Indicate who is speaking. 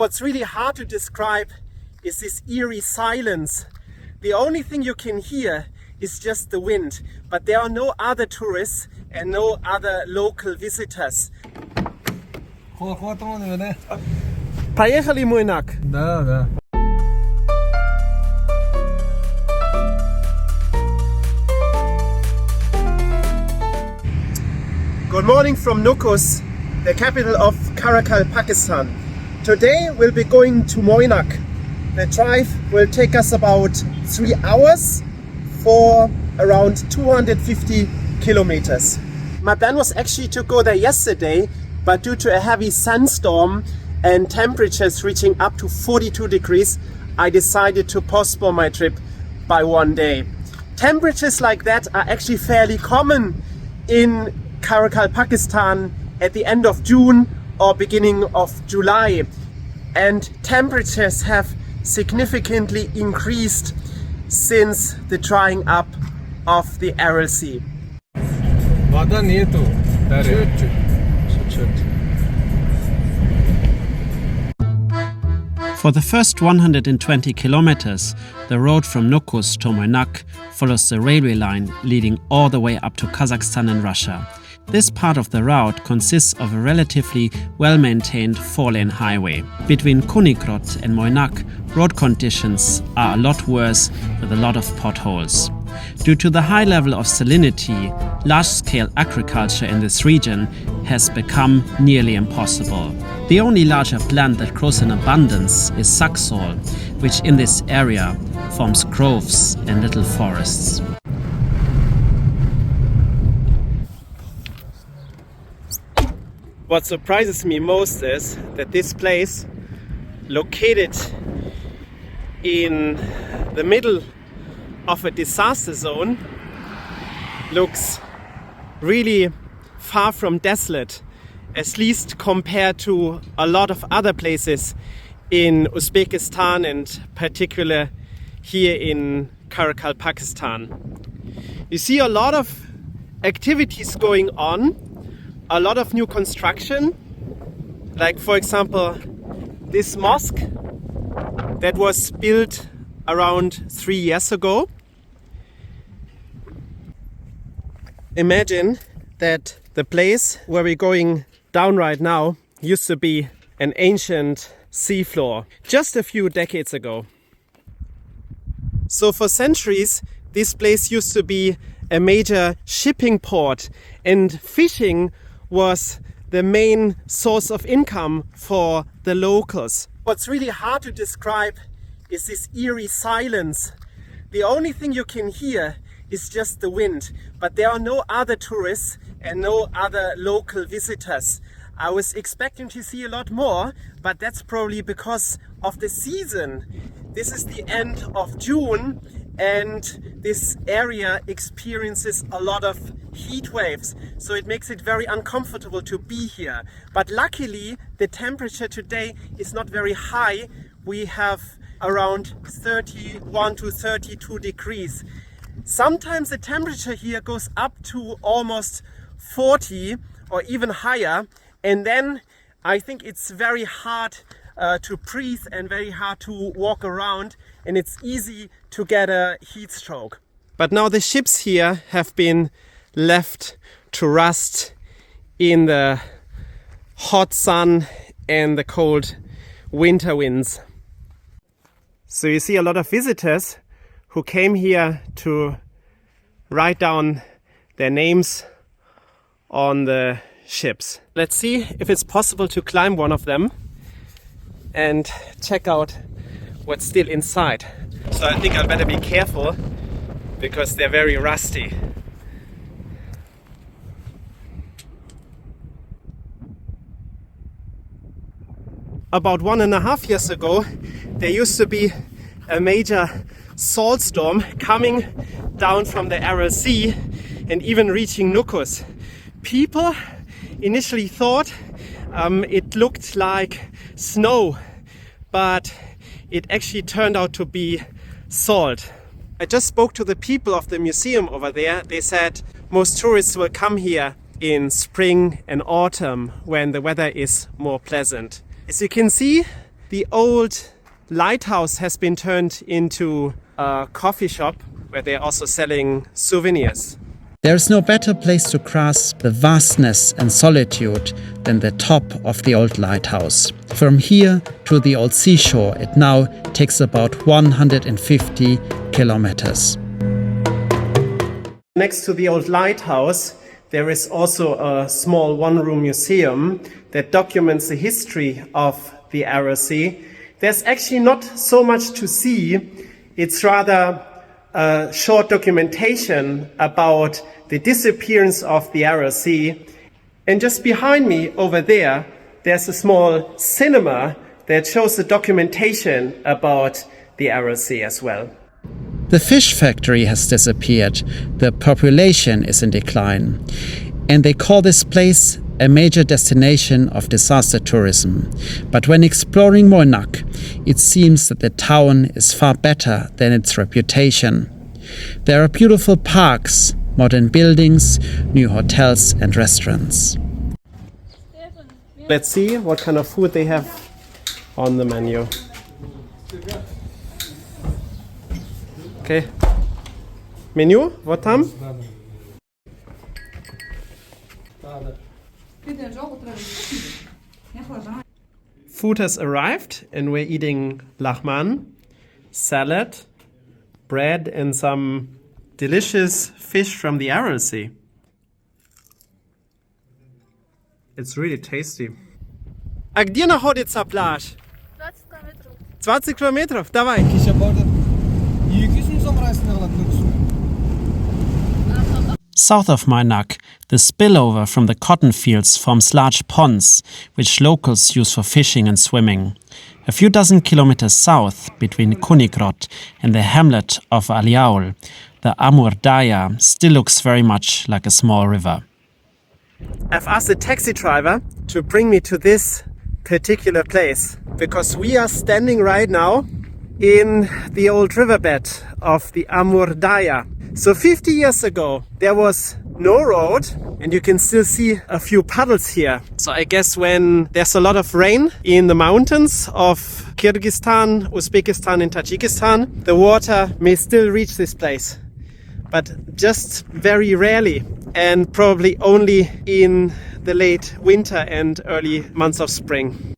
Speaker 1: What's really hard to describe is this eerie silence. The only thing you can hear is just the wind, but there are no other tourists and no other local visitors. Поехали, Moynaq.
Speaker 2: Да.
Speaker 1: Good morning from Nukus, the capital of Karakalpakstan. Today we'll be going to Moynaq. The drive will take us about 3 hours for around 250 kilometers. My plan was actually to go there yesterday, but due to a heavy sandstorm and temperatures reaching up to 42 degrees, I decided to postpone my trip by 1 day. Temperatures like that are actually fairly common in Karakalpakstan at the end of June or beginning of July, and temperatures have significantly increased since the drying up of the Aral Sea. For the first 120 kilometers, the road from Nukus to Moynaq follows the railway line leading all the way up to Kazakhstan and Russia. This part of the route consists of a relatively well-maintained 4-lane highway. Between Kunikrot and Moynaq, road conditions are a lot worse with a lot of potholes. Due to the high level of salinity, large-scale agriculture in this region has become nearly impossible. The only larger plant that grows in abundance is saxaul, which in this area forms groves and little forests. What surprises me most is that this place, located in the middle of a disaster zone, looks really far from desolate, at least compared to a lot of other places in Uzbekistan and particularly here in Karakalpakstan. You see a lot of activities going on, a lot of new construction, like for example this mosque that was built around 3 years ago. Imagine that the place where we're going down right now used to be an ancient seafloor just a few decades ago. So for centuries this place used to be a major shipping port, and fishing was the main source of income for the locals. What's really hard to describe is this eerie silence. The only thing you can hear is just the wind, but there are no other tourists and no other local visitors. I was expecting to see a lot more, but that's probably because of the season. This is the end of June and this area experiences a lot of heat waves, so it makes it very uncomfortable to be here. But luckily the temperature today is not very high. We have around 31 to 32 degrees. Sometimes the temperature here goes up to almost 40 or even higher, and then I think it's very hard to breathe and very hard to walk around, and it's easy to get a heat stroke. But now the ships here have been left to rust in the hot sun and the cold winter winds. So you see a lot of visitors who came here to write down their names on the ships. Let's see if it's possible to climb one of them and check out what's still inside. So I think I better be careful because they're very rusty. About 1.5 years ago, there used to be a major salt storm coming down from the Aral Sea and even reaching Nukus. People initially thought it looked like snow, but it actually turned out to be salt. I just spoke to the people of the museum over there. They said most tourists will come here in spring and autumn when the weather is more pleasant. As you can see, The old lighthouse has been turned into a coffee shop where they're also selling souvenirs.
Speaker 2: There is no better place to grasp the vastness and solitude than the top of the old lighthouse. From here to the old seashore, it now takes about 150 kilometers.
Speaker 1: Next to the old lighthouse, there is also a small one-room museum that documents the history of the Aral Sea. There's actually not so much to see. It's rather a short documentation about the disappearance of the Aral Sea. And just behind me over there, there's a small cinema that shows the documentation about the Aral Sea as well.
Speaker 2: The fish factory has disappeared, the population is in decline, and they call this place a major destination of disaster tourism. But when exploring Moynaq, it seems that the town is far better than its reputation. There are beautiful parks, modern buildings, new hotels and restaurants.
Speaker 1: Let's see what kind of food they have on the menu. Okay. Menu, what time? Food has arrived and we're eating lahman, salad, bread and some delicious fish from the Aral Sea. It's really tasty. A gdzie находится пляж?
Speaker 3: 20 kilometrów.
Speaker 1: 20 kilometrów, dawaj.
Speaker 2: South of Moynaq, the spillover from the cotton fields forms large ponds, which locals use for fishing and swimming. A few dozen kilometers south, between Kunigrot and the hamlet of Aliaul, the Amur Daya still looks very much like a small river.
Speaker 1: I've asked the taxi driver to bring me to this particular place because we are standing right now in the old riverbed of the Amur Daya. So 50 years ago, there was no road and you can still see a few puddles here. So I guess when there's a lot of rain in the mountains of Kyrgyzstan, Uzbekistan and Tajikistan, the water may still reach this place, but just very rarely and probably only in the late winter and early months of spring.